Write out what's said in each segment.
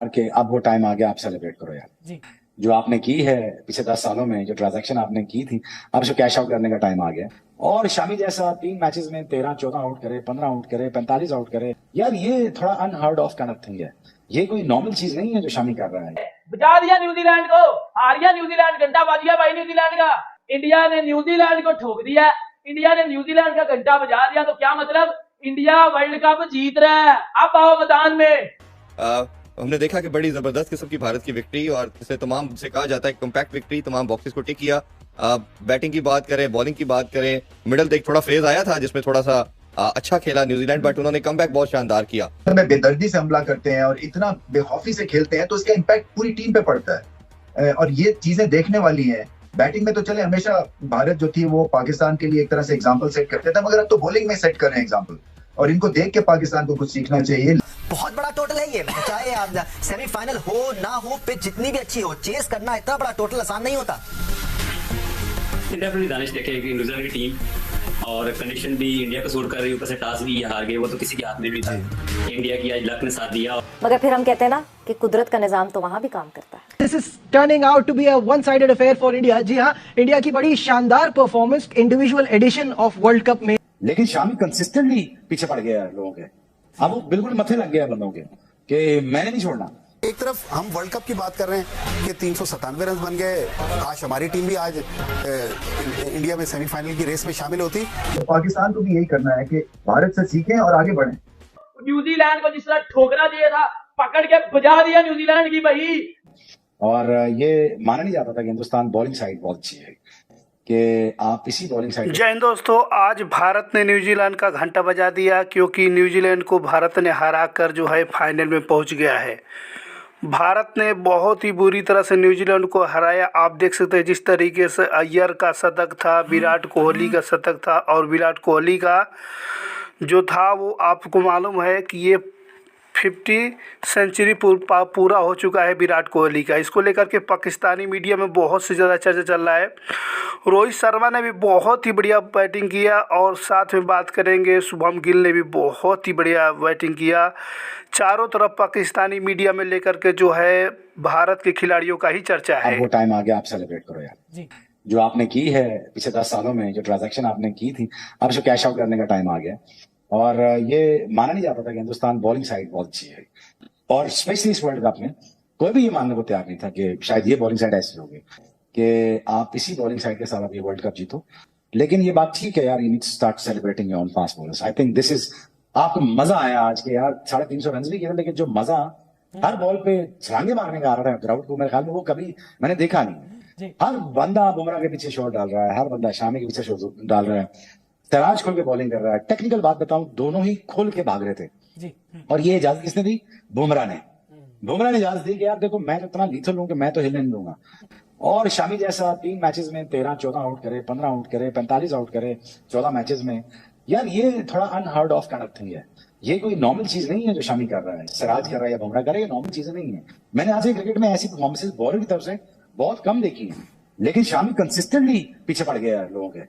कि अब वो टाइम आ गया, आप सेलिब्रेट करो यार। जी। जो आपने की है पिछले 10 सालों में, जो ट्रांजैक्शन आपने की थी, अब उसको कैश आउट करने का टाइम आ गया। और शामी जैसा 3 मैचेस में 13-14 आउट करे, 15 आउट करे, 45 आउट करे, यार ये थोड़ा unheard of kind of thing है। ये कोई नॉर्मल चीज नहीं है जो शामी कर रहा है। बचा दिया न्यूजीलैंड को, हार गया न्यूजीलैंड, घंटा बज गया भाई न्यूजीलैंड का। इंडिया ने न्यूजीलैंड को ठोक दिया, इंडिया ने न्यूजीलैंड का घंटा बजा दिया। तो क्या मतलब, इंडिया वर्ल्ड कप जीत रहा है। अब आओ मैदान में। हमने देखा कि बड़ी जबरदस्त किस्म की भारत की विक्ट्री, और जिसे तमाम से कहा जाता है कॉम्पैक्ट विक्ट्री, तमाम बॉक्सेस को टिक किया। बैटिंग की बात करें, बॉलिंग की बात करें, मिडल एक थोड़ा फेज आया था जिसमें थोड़ा सा अच्छा खेला न्यूजीलैंड, बट उन्होंने कमबैक बहुत शानदार किया। में बेदर्दी से हमला करते हैं और इतना बेखौफी से खेलते हैं तो इसका इम्पैक्ट पूरी टीम पे पड़ता है, और ये चीजें देखने वाली हैं। बैटिंग में तो चले हमेशा भारत जो थी वो पाकिस्तान के लिए एक तरह से एग्जांपल सेट करते थे, मगर अब तो बॉलिंग में सेट कर रहे हैं एग्जांपल, और इनको देख के पाकिस्तान को कुछ सीखना चाहिए। बहुत बड़ा टोटल है ये, चाहे आप सेमीफाइनल हो ना हो, पिच जितनी भी अच्छी हो, चेस करना इतना बड़ा टोटल आसान नहीं होता। डेफिनेटली दानिश देखे कि न्यूजीलैंड की टीम और कंडीशन भी इंडिया को सूट कर रही है, ऊपर से टॉस भी ये हार गए, वो तो किसी के हाथ में भी था। इंडिया की आज लक ने साथ दिया। मगर फिर हम कहते हैं ना कि कुदरत का निजाम तो वहां भी काम करता है। This is turning out to be a one sided affair for India. जी हाँ, इंडिया की बड़ी शानदार performance individual edition of World Cup में, लेकिन शामी कंसिस्टेंटली पीछे पड़ गया है लोगों के। अब वो बिल्कुल मथे लग गया है बंदों के कि मैंने नहीं छोड़ना। एक तरफ हम वर्ल्ड कप की बात कर रहे हैं कि 397 रन बन गए, काश हमारी टीम भी आज इंडिया में सेमीफाइनल की रेस में शामिल होती। तो पाकिस्तान को भी यही करना है कि भारत से सीखें और आगे बढ़ें। न्यूजीलैंड को जिस तरह ठोकना चाहिए था, पकड़ के बजा दिया न्यूजीलैंड की भाई। और ये माना नहीं जाता था कि हिंदुस्तान बॉलिंग साइड बहुत अच्छी है, कि आप इसी बॉलिंग साइड। जय हिंद दोस्तों, आज भारत ने न्यूजीलैंड का घंटा बजा दिया, क्योंकि न्यूजीलैंड को भारत ने हरा कर जो है फाइनल में पहुंच गया है। भारत ने बहुत ही बुरी तरह से न्यूजीलैंड को हराया। आप देख सकते हैं जिस तरीके से अय्यर का शतक था, विराट कोहली का शतक था, और विराट कोहली का जो था वो आपको मालूम है कि ये 50 सेंचुरी पूरा हो चुका है विराट कोहली का। इसको लेकर के पाकिस्तानी मीडिया में बहुत से ज़्यादा चर्चा चल रहा है। रोहित शर्मा ने भी बहुत ही बढ़िया बैटिंग किया, और साथ में बात करेंगे शुभम गिल ने भी बहुत ही बढ़िया बैटिंग किया। चारों तरफ पाकिस्तानी मीडिया में लेकर के जो है भारत के खिलाड़ियों का ही चर्चा है। अब वो टाइम आ गया, आप सेलिब्रेट करो यार। जी। जो आपने की है पिछले 10 सालों में, जो ट्रांजैक्शन आपने की थी, अब उसको कैश आउट करने का टाइम आ गया। और ये माना नहीं जाता था कि हिंदुस्तान बॉलिंग साइड बहुत अच्छी है, और स्पेशली इस वर्ल्ड कप में कोई भी ये मानने को तैयार नहीं था कि शायद ये बॉलिंग साइड ऐसी होगी कि आप इसी बॉलिंग साइड के साथ आप ये वर्ल्ड कप जीतो। लेकिन ये बात ठीक है यार, you need to start celebrating your own fast bowlers. I think this is, आपको मजा आया आज के यार 350 रन भी किए, लेकिन जो मजा हर बॉल पे छलांगे मारने का आ रहा है ग्राउंड को, मेरे ख्याल में वो कभी मैंने देखा नहीं। हर बंदा बुमराह के पीछे शॉट डाल रहा है, हर बंदा शामी के पीछे शॉट डाल रहा है, सिराज खोल के बॉलिंग कर रहा है। टेक्निकल बात बताऊं, दोनों ही खोल के भाग रहे थे जी। और ये इजाजत किसने दी? बुमराह ने इजाजत दी कि यार देखो मैं इतना लीथल हूं कि मैं तो हिलने नहीं दूंगा। और शामी जैसा 3 मैचेस में 13-14 आउट करे, 15 आउट करे, 45 आउट करे 14 मैचेस में, यार ये थोड़ा unheard of kind of thing है। ये कोई नॉर्मल चीज नहीं है जो शामी कर रहा है, सिराज कर रहा है या बुमराह कर रहा है, नॉर्मल चीजें नहीं है। मैंने आज क्रिकेट में ऐसी परफॉर्मेंसेस बॉलर की तरफ से बहुत कम देखी है, लेकिन शामी कंसिस्टेंटली पीछे पड़ गया है लोगों के।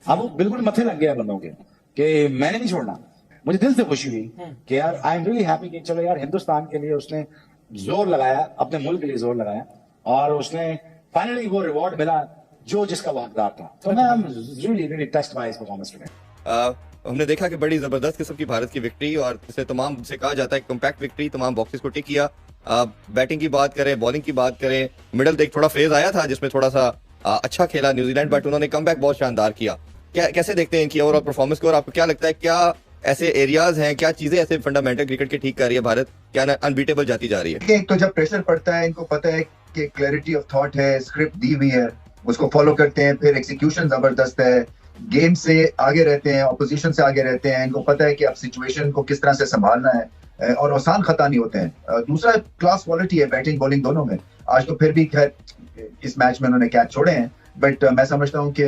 अब वो बिल्कुल मथे लग गया है बंदों के कि मैंने नहीं छोड़ना। मुझे दिल से खुशी हुई कि यार आई एम रियली हैप्पी कि चलो यार हिंदुस्तान के लिए उसने जोर लगाया, अपने मुल्क के लिए जोर लगाया, और उसने फाइनली वो रिवॉर्ड मिला जो जिसका वो हकदार था। तो मैं really really touched by his performance today. हमने देखा कि बड़ी जबरदस्त किस्म की भारत की विक्ट्री, और जिसे तमाम से कहा जाता है कॉम्पैक्ट विक्ट्री, तमाम बॉक्सेस को टिक किया। बैटिंग की बात करें, बॉलिंग की बात करें, मिडल एक थोड़ा फेज आया था जिसमें थोड़ा सा अच्छा खेला न्यूजीलैंड, बट उन्होंने कमबैक बहुत शानदार किया। कैसे देखते हैं इनकी ओवरऑल परफॉर्मेंस को, और आपको क्या लगता है क्या ऐसे एरियाज हैं, क्या चीजें ऐसे फंडामेंटल क्रिकेट के ठीक कर रही है भारत, क्या अनबीटेबल जाती जा रही है? एक तो जब प्रेशर पड़ता है, इनको पता है कि क्लैरिटी ऑफ थॉट है, स्क्रिप्ट दी हुई है, उसको फॉलो करते हैं, फिर एक्सिक्यूशन जबरदस्त है, गेम से आगे रहते हैं, ऑपोजिशन से आगे रहते हैं, इनको पता है कि अब सिचुएशन को किस तरह से संभालना है, और आसान खता नहीं होते हैं। दूसरा क्लास क्वालिटी है बैटिंग बॉलिंग दोनों में। आज तो फिर भी खैर इस मैच में उन्होंने कैच छोड़े हैं, बट मैं समझता हूँ कि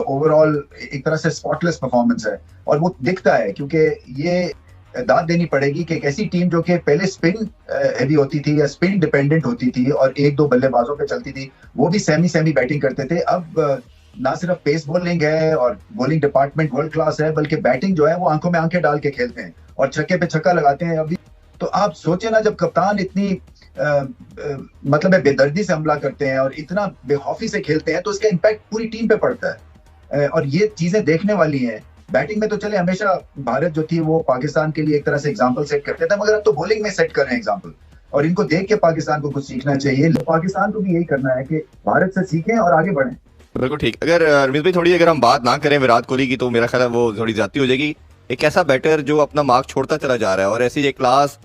ओवरऑल एक तरह से स्पॉटलेस परफॉर्मेंस है, और वो दिखता है क्योंकि ये दाद देनी पड़ेगी कि एक ऐसी टीम जो कि पहले स्पिन हेवी होती थी या स्पिन डिपेंडेंट होती थी और 1-2 बल्लेबाजों पे चलती थी, वो भी सेमी बैटिंग करते थे। अब ना सिर्फ पेस बॉलिंग है और बॉलिंग डिपार्टमेंट वर्ल्ड क्लास है, बल्कि बैटिंग जो है वो आंखों में आंखें डाल के खेलते हैं और छक्के पे छक्का लगाते हैं। अभी तो आप सोचे ना, जब कप्तान इतनी मतलब है बेदर्दी से हमला करते हैं और इतना बेखौफी से खेलते हैं, तो इसका इम्पैक्ट पूरी टीम पे पड़ता है। और ये चीजें देखने वाली हैं। बैटिंग में तो चले हमेशा भारत जो थी वो पाकिस्तान के लिए एक तरह से एग्जांपल सेट करते थे, मगर अब तो बॉलिंग में सेट कर रहे हैं एग्जांपल, और इनको देख के पाकिस्तान को कुछ सीखना चाहिए। पाकिस्तान को भी यही करना है कि भारत से सीखें और आगे बढ़ें। बिल्कुल ठीक। अगर रमीज भाई थोड़ी अगर हम बात ना करें विराट कोहली की, तो मेरा ख्याल है वो थोड़ी ज्यादती हो जाएगी। एक ऐसा बैटर जो अपना मार्क छोड़ता चला जा रहा है, और ऐसी एक क्लास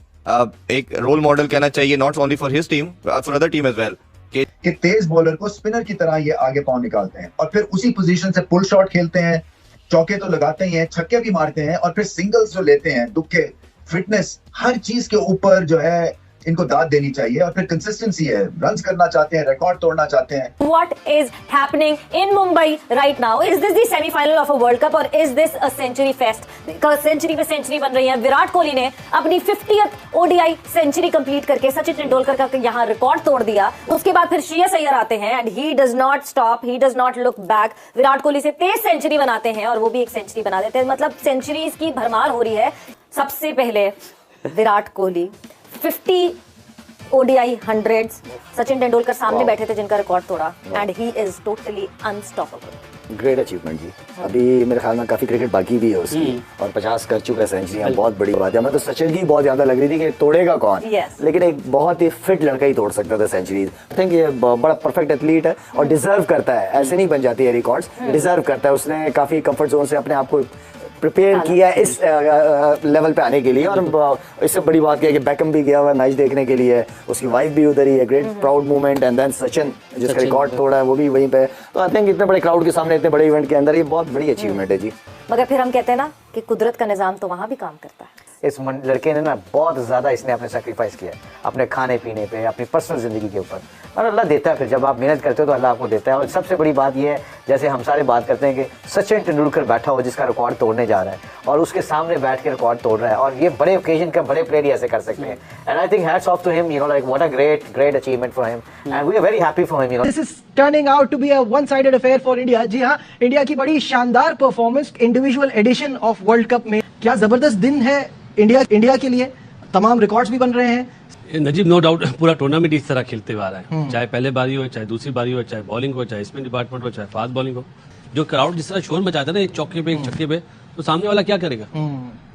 एक रोल मॉडल कहना चाहिए, not only for his team, for other team as well, कि तेज बॉलर को स्पिनर की तरह ये आगे पांव निकालते हैं और फिर उसी पोजीशन से पुल शॉट खेलते हैं, चौके तो लगाते ही हैं, छक्के भी मारते हैं, और फिर सिंगल्स जो लेते हैं, दुक्के, फिटनेस, हर चीज के ऊपर जो है इनको दाद देनी चाहिए। और फिर कंसिस्टेंसी है, रन्स करना चाहते हैं, रिकॉर्ड तोड़ना चाहते हैं। What is happening in Mumbai right now? Is this the semi-final of a World Cup or is this a century fest? Century पे सेंचुरी बन रही है। विराट कोहली ने अपनी 50th ODI सेंचुरी कंप्लीट करके सचिन तेंदुलकर का यहाँ रिकॉर्ड तोड़ दिया। उसके बाद फिर श्रेयस अय्यर आते हैं and he does not stop, he does not look back. Virat Kohli से तेज सेंचुरी बनाते हैं और वो भी एक सेंचुरी बना देते हैं। मतलब सेंचुरीज की भरमार हो रही है। सबसे पहले विराट कोहली 50 ODI 100s सचिन तेंदुलकर सामने बैठे थे जिनका रिकॉर्ड तोड़ा, and he is totally unstoppable. Great achievement जी। अभी मेरे ख्याल में काफी क्रिकेट बाकी भी है उसकी, और 50 कर चुका है सेंचुरियां, बहुत बड़ी बात है। मैं तो सचिन की बहुत ज्यादा लग रही थी कि तोड़ेगा कौन, लेकिन एक बहुत ही फिट लड़का ही तोड़ सकता था सेंचुरीज। आई थिंक ये बड़ा परफेक्ट एथलीट है और डिजर्व करता है, ऐसे नहीं बन जाती है रिकॉर्ड्स, डिजर्व करता है। उसने काफी कंफर्ट जोन से अपने आप को प्रिपेयर किया इस लेवल पे आने के लिए। और इससे बड़ी बात क्या है कि बैकम भी गया हुआ है मैच देखने के लिए, उसकी वाइफ भी उधर ही है। Great proud moment. And then Sachin जिसका रिकॉर्ड तोड़ा है वो भी वहीं पे। तो आई थिंक इतने बड़े क्राउड के सामने, इतने बड़े इवेंट के अंदर ये बहुत बड़ी अचीवमेंट है जी। मगर फिर हम कहते हैं ना कि कुदरत का निजाम तो वहां भी काम करता है। इस लड़के ने ना बहुत ज्यादा इसने अपने सेक्रीफाइस किया अपने खाने पीने पे, अपनी पर्सनल जिंदगी के ऊपर, और अल्लाह देता है। फिर जब आप मेहनत करते हो तो अल्लाह आपको देता है। और सबसे बड़ी बात यह है, जैसे हम सारे बात करते हैं कि सचिन तेंदुलकर बैठा हो जिसका रिकॉर्ड तोड़ने जा रहा है, और उसके सामने बैठ के रिकॉर्ड तोड़ रहा है, और ये बड़े ओकेजन का बड़े प्लेयर ही ऐसे कर सकते हैं। And I think hats off to him, you know, like what a great achievement for him, and we are very happy for him, you know. This is turning out to be a one sided affair for India. जी हाँ, India की बड़ी शानदार performance individual edition of World Cup में। क्या जबरदस्त दिन है इंडिया के लिए, तमाम रिकॉर्ड्स भी बन रहे हैं। नजीब, नो डाउट पूरा टूर्नामेंट इस तरह खेलते हुए आ रहा है, चाहे पहले बारी हो, चाहे दूसरी बारी हो, चाहे बॉलिंग हो, चाहे स्पिन डिपार्टमेंट हो, चाहे फास्ट बॉलिंग हो। जो क्राउड जिस तरह शोर मचाता है ना एक चौके पे एक छक्के पे, तो सामने वाला क्या करेगा?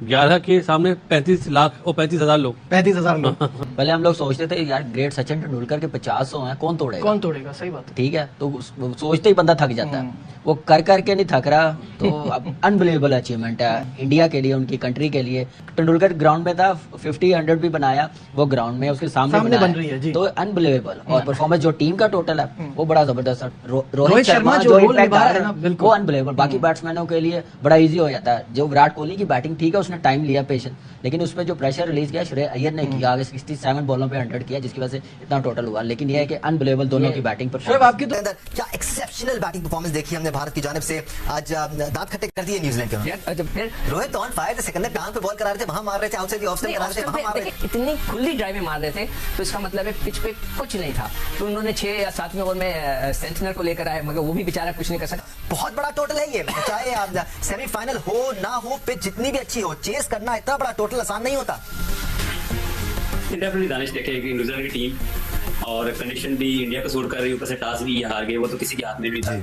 11 के सामने 35 लाख और 35,000 लोग। 35,000 लोग। पहले हम लोग सोचते थे यार ग्रेट सचिन तेंदुलकर के 50 हैं, कौन तोड़ेगा? सही बात है। ठीक है, तो सोचते ही बंदा थक जाता है। वो कर करके नहीं थक रहा, तो अब अनबिलीवेबल अचीवमेंट है इंडिया के लिए, उनकी कंट्री के लिए। तेंदुलकर ग्राउंड में था, 50 100 भी बनाया वो ग्राउंड में, उसके सामने बन रही है जी। तो अनबिलीवेबल। और परफॉर्मेंस जो टीम का टोटल है वो बड़ा जबरदस्त है। रोहित शर्मा जो इम्पैक्ट आ रहा है वो अनबिलीवेबल। बाकी बैट्समैनों के लिए बड़ा इजी हो जाता है। जो विराट कोहली की बैटिंग ठीक है, उसने टाइम लिया, पेशेंस, लेकिन उसमें जो प्रेशर रिलीज किया श्रेयस अय्यर ने किया, आगे 67 बॉलों पे 100 किया, जिसकी वजह से इतना टोटल हुआ। लेकिन यह है कि अनबिलीवेबल दोनों की बैटिंग परफॉर्मेंस। क्या एक्सेप्शनल बैटिंग परफॉर्मेंस देखी हमने भारत की जानिब से। आज दांत खट्टे कर दिए न्यूजीलैंड के। रोहित ऑन फायर थे, सेकंडर टांग पे बॉल करा रहे थे, वहां मार रहे थे, आउटसाइड दी ऑफ स्टंप करा रहे थे, वहां मार रहे थे। इतनी खुली ड्राइव मार रहे थे, तो इसका मतलब है पिच पे कुछ नहीं था। तो उन्होंने 6 या 7वें ओवर में सेंटनर को लेकर आए, मगर वो भी बेचारा कुछ नहीं कर सकता। बहुत बड़ा टोटल है ये, चाहे सेमीफाइनल हो ना हो, पिच जितनी भी अच्छी हो, चेस करना इतना बड़ा टोटल आसान नहीं होता। डेफिनेटली दानिश देखे कि न्यूजीलैंड की टीम और कंडीशन भी इंडिया को सूट कर रही है, ऊपर से टॉस भी ये हार गए, वो तो किसी के हाथ में नहीं था।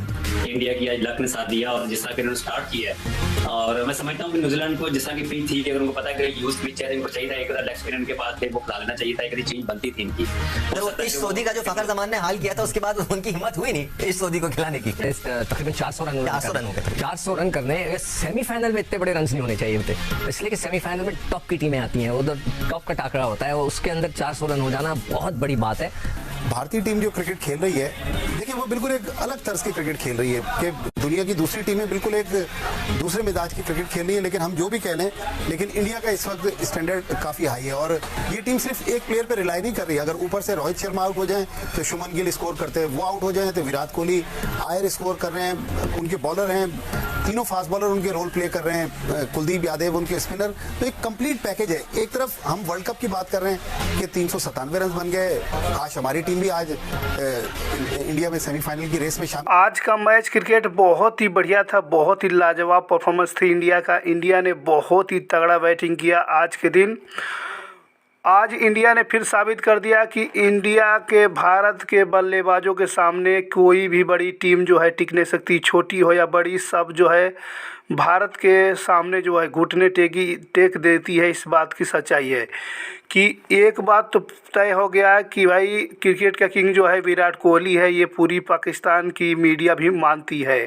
इंडिया की आज लक ने साथ दिया और जिस तरह के उन्होंने स्टार्ट किया है। और मैं समझता हूँ कि न्यूजीलैंड को जिस तरह की पिच थी कि अगर उनको पता है कि यूज पिच है, इनको चाहिए था एक लेग स्पिनर के पास थे, वो खिला लेना चाहिए था, एक चीज बनती थी इनकी। इस सोदी का जो फखर जमान ने हाल किया था, उसके बाद उनकी हिम्मत हुई नहीं इस सोदी को खिलाने की। तकरीबन 400 रन करने, सेमीफाइनल में इतने बड़े रन नहीं होने चाहिए होते, इसलिए कि सेमीफाइनल में टॉप की टीमें आती हैं, उधर टॉप का टाकरा होता है, उसके अंदर 400 रन हो जाना बहुत बड़ी बात है। भारतीय टीम जो क्रिकेट खेल रही है, देखिए वो बिल्कुल एक अलग तर्ज की क्रिकेट खेल रही है कि दुनिया की दूसरी टीमें बिल्कुल एक दूसरे मिजाज की क्रिकेट खेल रही है। लेकिन हम जो भी कह लें, लेकिन इंडिया का इस वक्त स्टैंडर्ड काफ़ी हाई है और ये टीम सिर्फ एक प्लेयर पे रिलाई नहीं कर रही है। अगर ऊपर से रोहित शर्मा आउट हो जाए तो शुभमन गिल स्कोर करते हैं, वो आउट हो जाए तो विराट कोहली आयर स्कोर कर रहे हैं, उनके बॉलर हैं, तीनों फास्ट बॉलर उनके रोल प्ले कर रहे हैं, कुलदीप यादव उनके स्पिनर। तो एक कंप्लीट पैकेज है। एक तरफ हम वर्ल्ड कप की बात कर रहे हैं कि 397 रन बन गए, आज हमारी टीम भी आज इंडिया में सेमीफाइनल की रेस में शामिल। आज का मैच क्रिकेट बहुत ही बढ़िया था, बहुत ही लाजवाब परफॉर्मेंस थी इंडिया का। इंडिया ने बहुत ही तगड़ा बैटिंग किया आज के दिन। आज इंडिया ने फिर साबित कर दिया कि इंडिया के भारत के बल्लेबाजों के सामने कोई भी बड़ी टीम जो है टिक नहीं सकती, छोटी हो या बड़ी, सब जो है भारत के सामने जो है घुटने टेक देती है। इस बात की सच्चाई है कि एक बात तो तय हो गया है कि भाई क्रिकेट का किंग जो है विराट कोहली है, ये पूरी पाकिस्तान की मीडिया भी मानती है।